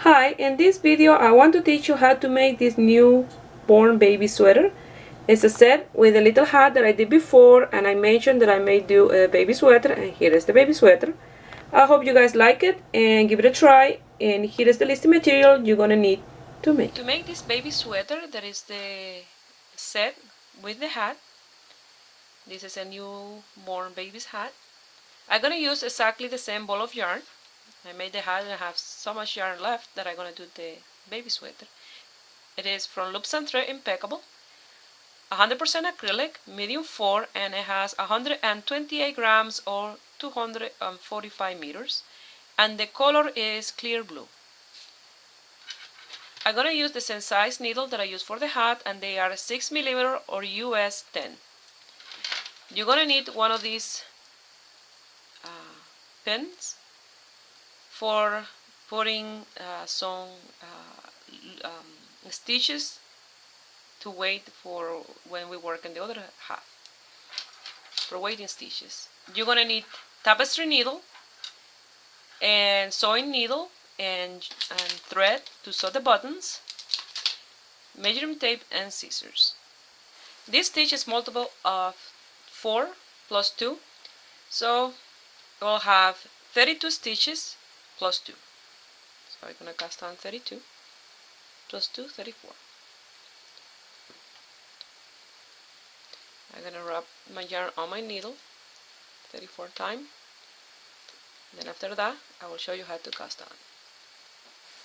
Hi, in this video I want to teach you how to make this newborn baby sweater. It's a set with a little hat that I did before, and I mentioned that I made do a baby sweater, and here is the baby sweater. I hope you guys like it and give it a try, and here is the list of material you're gonna need to make. To make this baby sweater, that is the set with the hat. This is a newborn baby's hat. I'm gonna use exactly the same ball of yarn. I made the hat and I have so much yarn left that I'm going to do the baby sweater. It is from Loops and Thread Impeccable, 100% acrylic, medium 4, and it has 128 grams or 245 meters. And the color is clear blue. I'm going to use the same size needle that I use for the hat, and they are 6mm or US 10. You're going to need one of these pins for putting some stitches to wait for when we work in the other half, for waiting stitches. You're going to need tapestry needle and sewing needle and thread to sew the buttons, measuring tape, and scissors. This stitch is multiple of 4 plus 2, so we'll have 32 stitches plus 2. So I'm going to cast on 32 plus 2, 34. I'm going to wrap my yarn on my needle 34 times. Then after that, I will show you how to cast on.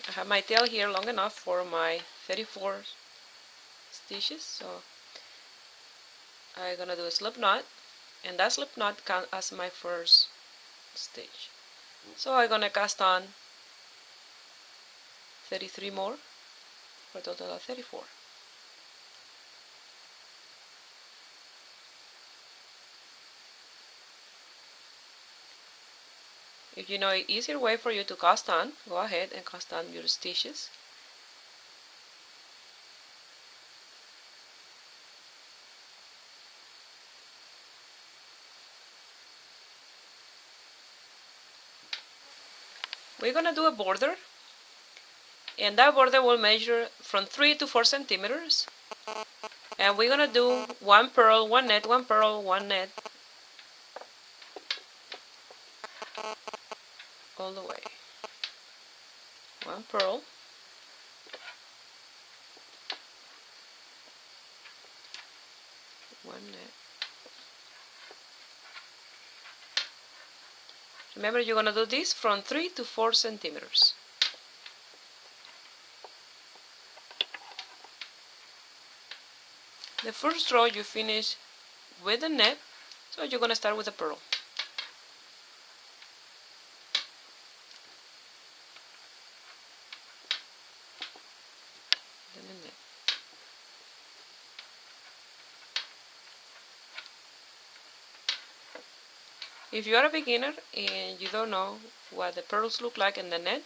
I have my tail here long enough for my 34 stitches, so I'm going to do a slip knot, and that slip knot counts as my first stitch. So I'm going to cast on 33 more for a total of 34. If you know an easier way for you to cast on, go ahead and cast on your stitches. We're going to do a border, and that border will measure from 3 to 4 centimeters. And we're going to do one purl, one net, one purl, one net, all the way. One purl, one net. Remember, you're going to do this from 3 to 4 centimeters. The first row you finish with the net, so you're going to start with a purl. Then the net. If you are a beginner and you don't know what the pearls look like in the net,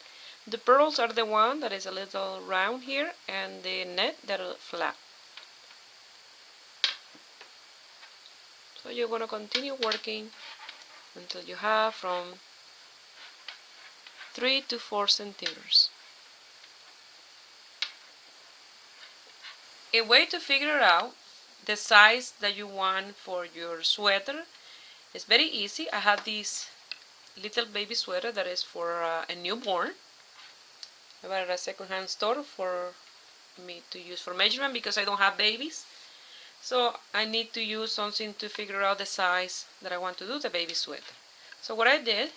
the pearls are the one that is a little round here, and the net that is flat. So you're going to continue working until you have from 3 to 4 centimeters. A way to figure out the size that you want for your sweater is very easy. I have this little baby sweater that is for a newborn. I bought it at a second-hand store for me to use for measurement because I don't have babies. So I need to use something to figure out the size that I want to do the baby sweater. So what I did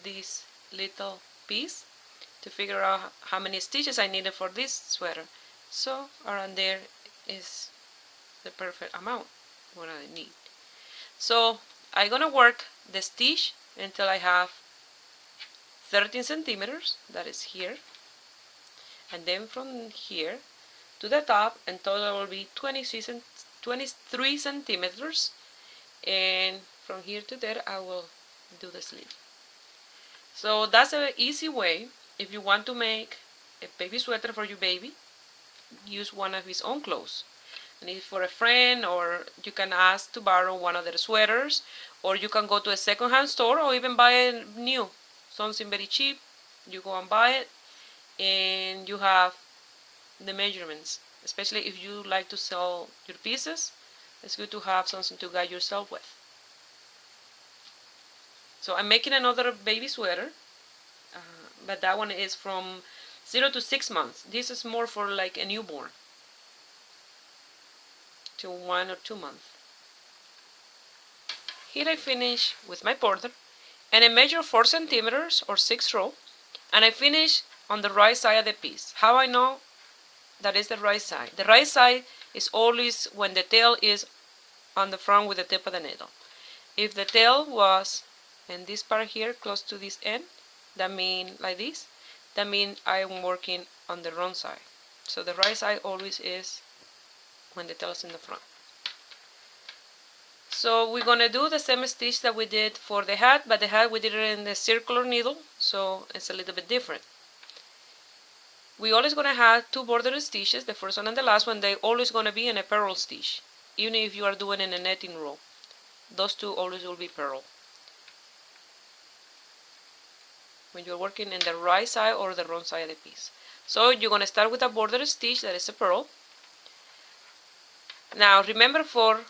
this little piece to figure out how many stitches I needed for this sweater. So around there is the perfect amount what I need. So I'm gonna work the stitch until I have 13 centimeters, that is here, and then from here to the top, and total will be 23 centimeters, and from here to there I will do the sleeve. So that's an easy way. If you want to make a baby sweater for your baby, use one of his own clothes. And if for a friend, or you can ask to borrow one of their sweaters, or you can go to a second-hand store or even buy a new, something very cheap. You go and buy it and you have the measurements, especially if you like to sell your pieces. It's good to have something to guide yourself with. So I'm making another baby sweater, but that one is from 0 to 6 months. This is more for like a newborn, to 1 or 2 months. Here I finish with my border, and I measure 4 centimeters or 6 row, and I finish on the right side of the piece. How I know that is the right side? The right side is always when the tail is on the front with the tip of the needle. If the tail was in this part here, close to this end, that means like this, that means I'm working on the wrong side. So the right side always is when the tail is in the front. So we're gonna do the same stitch that we did for the hat, but the hat we did it in the circular needle, so it's a little bit different. We always gonna have 2 border stitches, the first one and the last one. They always gonna be in a purl stitch, even if you are doing in a netting row. Those 2 always will be purl, when you're working in the right side or the wrong side of the piece. So you're gonna start with a border stitch that is a purl. Now remember, for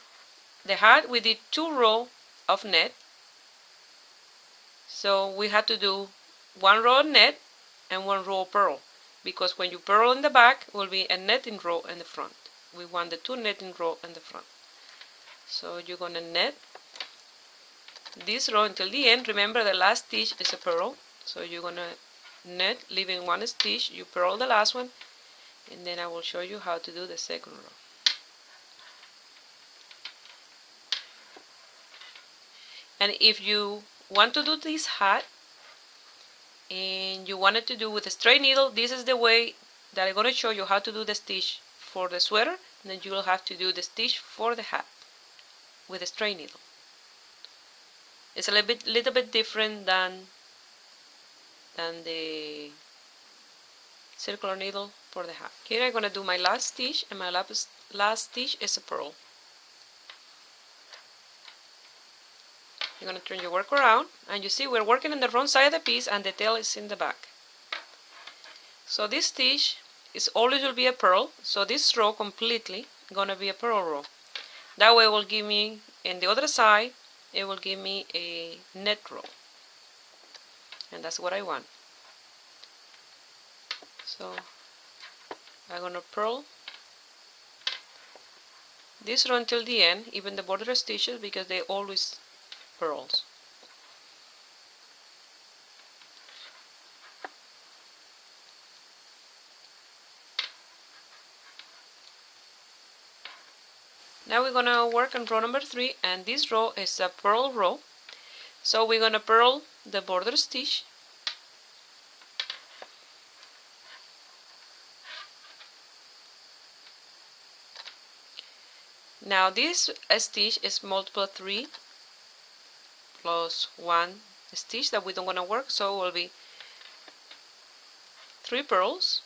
the hat we did 2 rows of net, so we had to do 1 row of net and 1 row of purl, because when you purl in the back, it will be a netting row in the front. We want the 2 netting row in the front. So you're gonna net this row until the end. Remember, the last stitch is a purl, so you're gonna net, leaving 1 stitch, you purl the last one, and then I will show you how to do the second row. And if you want to do this hat and you want it to do with a straight needle, this is the way that I'm going to show you how to do the stitch for the sweater, and then you will have to do the stitch for the hat with a straight needle. It's a little bit different than the circular needle for the hat. Here I'm going to do my last stitch, and my last stitch is a purl. You're going to turn your work around, and you see we're working on the wrong side of the piece and the tail is in the back. So this stitch is always will be a purl, so this row completely gonna be a purl row. That way it will give me, in the other side, it will give me a net row, and that's what I want. So I'm gonna purl this row until the end, even the border stitches, because they always purls. Now we're gonna work on row number 3, and this row is a purl row. So we're gonna purl the border stitch, now this stitch is multiple 3 plus 1 stitch that we don't want to work, so it will be 3 purls,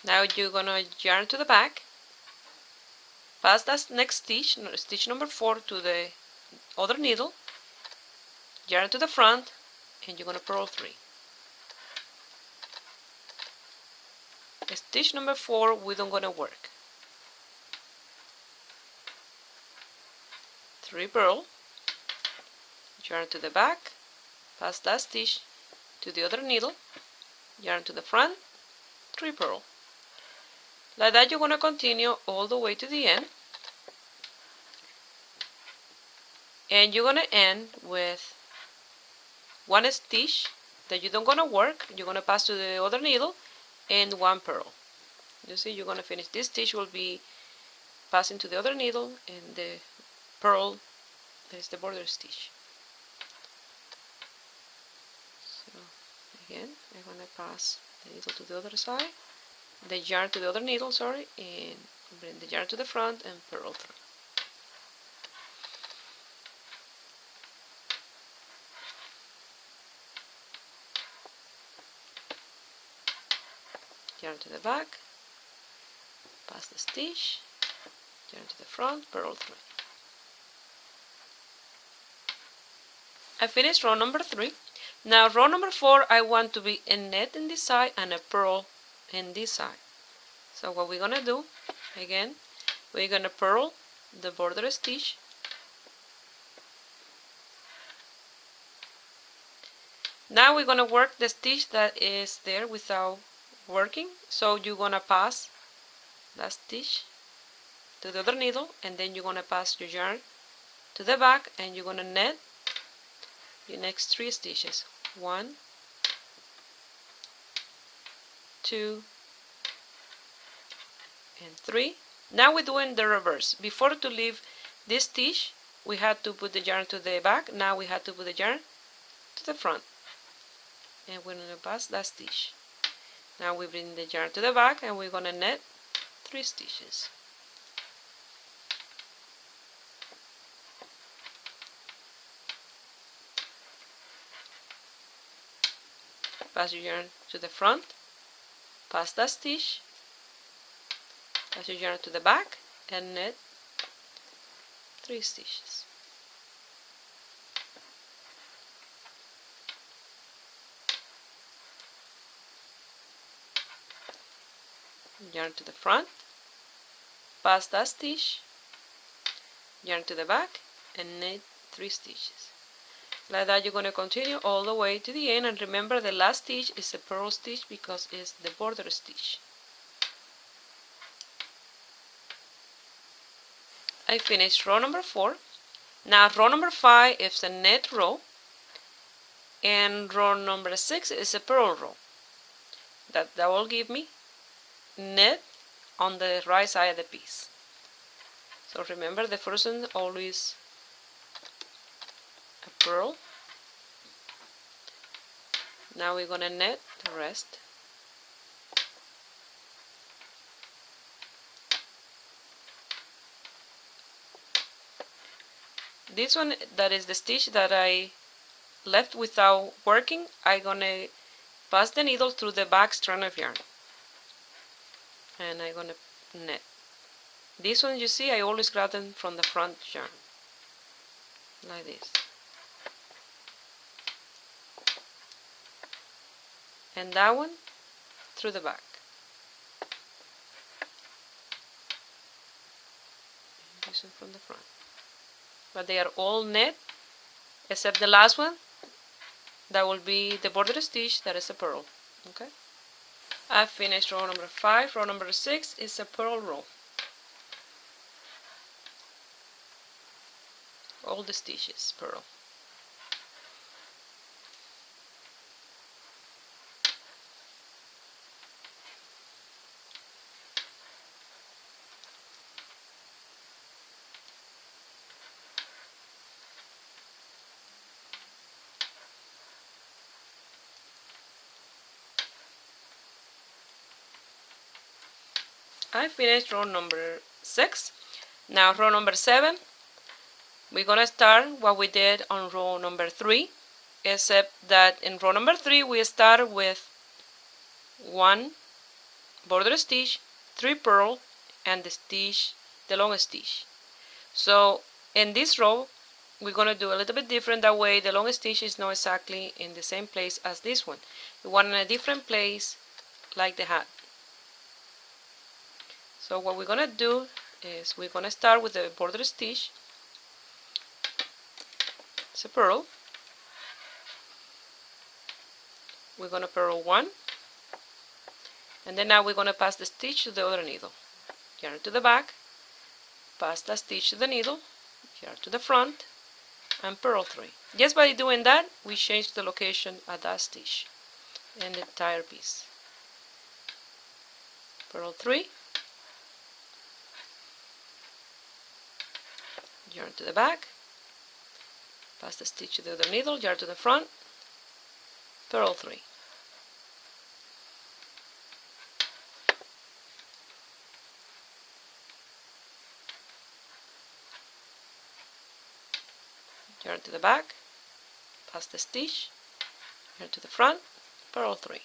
now you're gonna yarn to the back, pass that next stitch, stitch number 4, to the other needle, yarn to the front, and you're gonna purl 3. Stitch number 4 we don't gonna work. 3 purl, yarn to the back, pass that stitch to the other needle, yarn to the front, 3 purl. Like that you're gonna continue all the way to the end, and you're gonna end with 1 stitch that you don't gonna work. You're gonna pass to the other needle and 1 purl. You see, you're gonna finish. This stitch will be passing to the other needle, and the purl is the border stitch. So again, I'm gonna pass the needle to the other side, the yarn to the other needle, sorry, and bring the yarn to the front and purl through. Yarn to the back, pass the stitch, yarn to the front, purl through. I finished row number 3. Now row number 4, I want to be a net in this side and a purl in this side. So what we're gonna do, again, we're gonna purl the border stitch. Now we're gonna work the stitch that is there without working. So you're gonna pass that stitch to the other needle, and then you're gonna pass your yarn to the back, and you're gonna net your next 3 stitches. 1, 2, and 3. Now we're doing the reverse. Before to leave this stitch, we had to put the yarn to the back. Now we had to put the yarn to the front, and we're gonna pass that stitch. Now we bring the yarn to the back, and we're gonna net 3 stitches. Pass your yarn to the front, pass that stitch, pass your yarn to the back, and net 3 stitches. Yarn to the front, pass that stitch, yarn to the back, and net 3 stitches. Like that, you're going to continue all the way to the end, and remember the last stitch is a purl stitch because it's the border stitch. I finished row number 4. Now row number 5 is a net row, and row number 6 is a purl row. That will give me net on the right side of the piece. So remember, the first one always a purl. Now we're gonna net the rest. This one, that is the stitch that I left without working, I'm gonna pass the needle through the back strand of yarn, and I'm gonna net. This one, you see, I always grab them from the front yarn, like this. And that one through the back. And this one from the front. But they are all net, except the last one, that will be the border stitch, that is a purl. Okay? I finished row number 5. Row number 6 is a purl row. All the stitches purl. I finished row number 6. Now row number 7, we're gonna start what we did on row number 3, except that in row number 3 we start with 1 border stitch, 3 purl, and the long stitch. So in this row we're gonna do a little bit different. That way the long stitch is not exactly in the same place as this one. We want in a different place, like the hat. So what we're gonna do is we're gonna start with the border stitch. It's a purl. We're gonna purl 1, and then now we're gonna pass the stitch to the other needle. Yarn to the back, pass that stitch to the needle, yarn to the front, and purl 3. Just by doing that, we change the location of that stitch and the entire piece. Purl 3, yarn to the back, pass the stitch to the other needle, yarn to the front, purl 3. Yarn to the back, pass the stitch, yarn to the front, purl 3.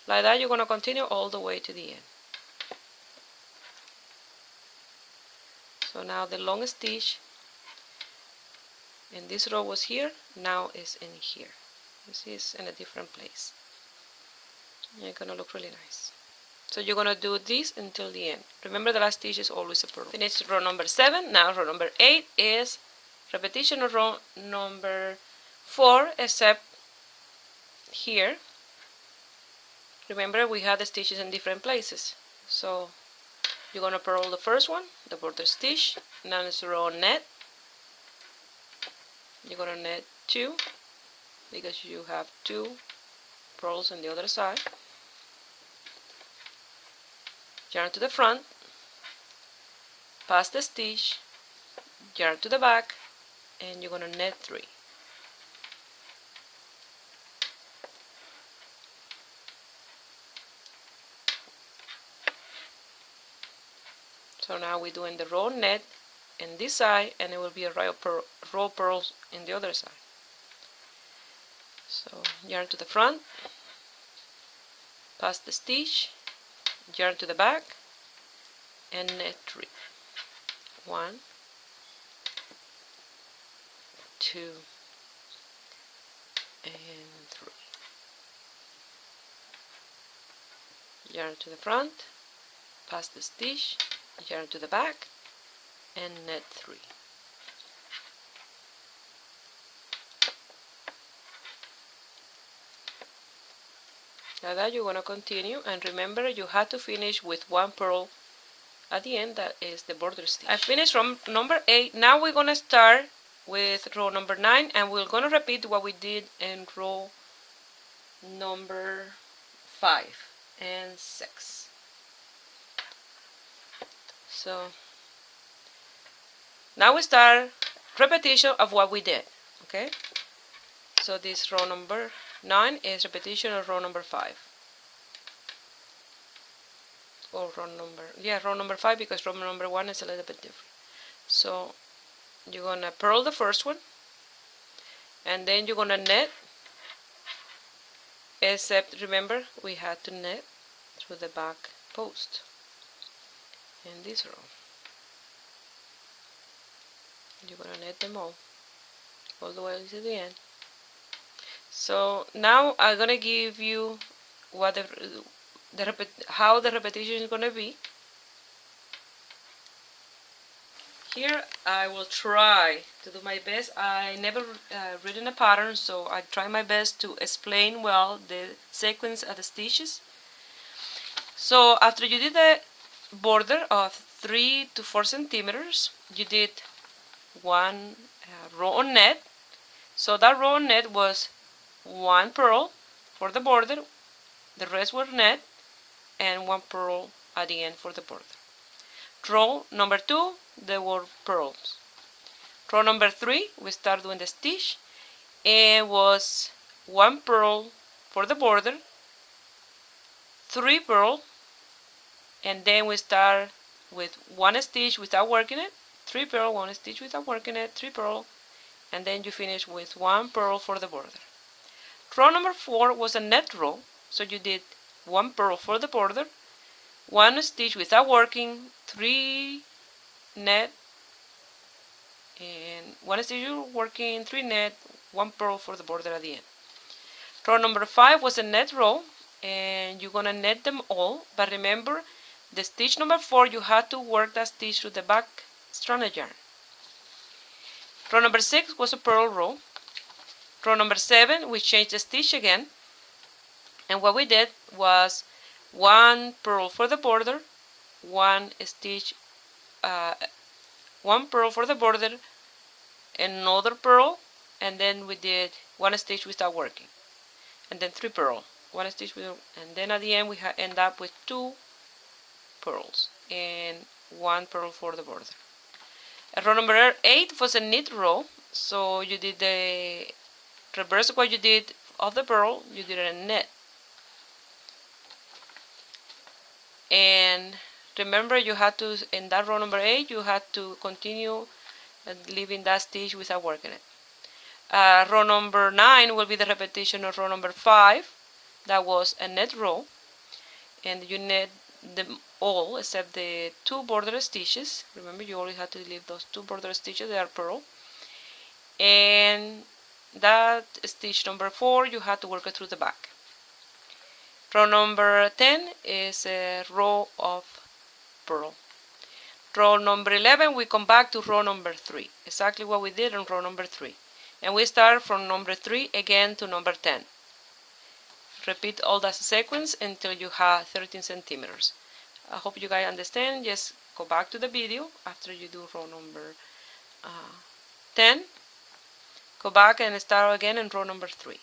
Like that, you're going to continue all the way to the end. So now the long stitch And this row was here, now is in here. You see, it's in a different place. And it's gonna look really nice. So you're gonna do this until the end. Remember, the last stitch is always a purl. Finished row number 7. Now row number 8 is repetition of row number 4, except here. Remember, we had the stitches in different places. So you're gonna purl the first one, the border stitch. Now it's row net. You're gonna net 2 because you have 2 purls on the other side. Yarn to the front, pass the stitch, yarn to the back, and you're gonna net 3. So now we're doing the row net in this side, and it will be a row purls in the other side. So yarn to the front, pass the stitch, yarn to the back, and net 3. 1, 2, and 3. Yarn to the front, pass the stitch, yarn to the back, and net 3. Like that, you're going to continue, and remember, you have to finish with 1 purl at the end. That is the border stitch. I finished row number 8. Now we're going to start with row number 9, and we're going to repeat what we did in row number 5 and 6. So now we start repetition of what we did. Okay, so this row number 9 is repetition of row number 5. Or row number 5, because row number 1 is a little bit different. So you're gonna purl the first one, and then you're gonna net, except remember, we had to net through the back post in this row. You're gonna net them all the way to the end. So now I'm gonna give you what how the repetition is gonna be. Here I will try to do my best. I never written a pattern, so I try my best to explain well the sequence of the stitches. So after you did the border of 3 to 4 centimeters, you did 1 row on net. So that row on net was 1 purl for the border, the rest were net, and 1 purl at the end for the border. Row number 2, there were purls. Row number 3, we start doing the stitch, and was 1 purl for the border, 3 purl, and then we start with 1 stitch without working it, 3 purl, 1 stitch without working it, 3 purl, and then you finish with 1 purl for the border. Row number 4 was a net row, so you did 1 purl for the border, 1 stitch without working, 3 net, and 1 stitch working, 3 net, 1 purl for the border at the end. Row number 5 was a net row, and you're gonna net them all, but remember, the stitch number 4, you had to work that stitch through the back strand of yarn. Row number 6 was a purl row. Row number 7, we changed the stitch again, and what we did was 1 purl for the border, 1 stitch, 1 purl for the border, another purl, and then we did 1 stitch without working, and then 3 purl, 1 stitch without, and then at the end we end up with 2 purls and 1 purl for the border. Row number 8 was a knit row, so you did the reverse of what you did of the purl, you did a knit. And remember, you had to, in that row number 8, you had to continue leaving that stitch without working it. Row number 9 will be the repetition of row number 5. That was a net row, and you knit them all except the 2 border stitches. Remember, you only had to leave those 2 border stitches, they are purl. and that stitch number 4 you have to work it through the back. Row number 10 is a row of purl. Row number 11 we come back to row number 3, exactly what we did in row number 3, and we start from number 3 again to number 10. Repeat all that sequence until you have 13 centimeters. I hope you guys understand. Just go back to the video after you do row number 10. Go back and start again in row number 3.